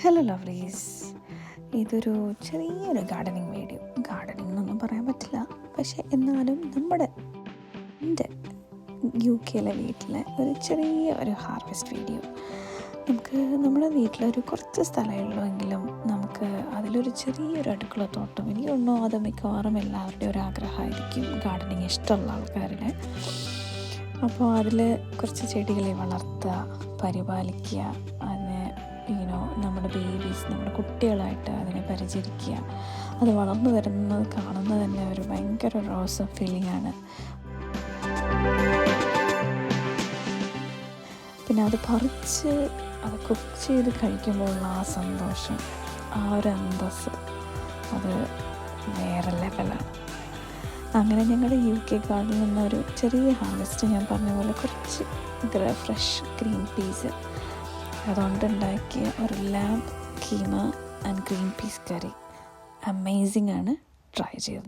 Hello ലവ്ലീസ്, ഇതൊരു ചെറിയൊരു gardening video. Gardening എന്നൊന്നും പറയാൻ പറ്റില്ല, പക്ഷേ എന്നാലും എൻ്റെ UK വീട്ടിലെ ഒരു ചെറിയ ഒരു ഹാർവെസ്റ്റ് വീഡിയോ. നമ്മുടെ വീട്ടിലൊരു കുറച്ച് സ്ഥലമുള്ളെങ്കിലും നമുക്ക് അതിലൊരു ചെറിയൊരു അടുക്കളത്തോട്ടം. എനിക്ക് തോന്നുന്നു അത് മിക്കവാറും എല്ലാവരുടെയും ഒരു ആഗ്രഹമായിരിക്കും, ഗാർഡനിങ് ഇഷ്ടമുള്ള ആൾക്കാരുടെ. അപ്പോൾ അതിൽ കുറച്ച് ചെടികളെ വളർത്തുക, പരിപാലിക്കുക, അതിനെ നമ്മുടെ ബേബീസ്, നമ്മുടെ കുട്ടികളായിട്ട് അതിനെ പരിചരിക്കുക. അത് വളർന്നു വരുന്നത് കാണുന്നത് തന്നെ ഒരു ഭയങ്കര റോസം ഫീലിംഗ് ആണ്. പിന്നെ അത് പറിച്ച് അത് കുക്ക് ചെയ്ത് കഴിക്കുമ്പോഴുള്ള ആ സന്തോഷം, ആ ഒരു അന്തസ്സ്, അത് വേറെ ലെവലാണ്. അങ്ങനെ ഞങ്ങളുടെ UK ഗാർഡനിൽ നിന്നൊരു ചെറിയ ഹാർവെസ്റ്റ്, ഞാൻ പറഞ്ഞ പോലെ കുറച്ച് ഫ്രഷ് ഗ്രീൻ പീസ് അതുകൊണ്ടുണ്ടാക്കിയ ഒരു lamb keema and green peas curry amazing ആണ്. ട്രൈ ചെയ്തത്.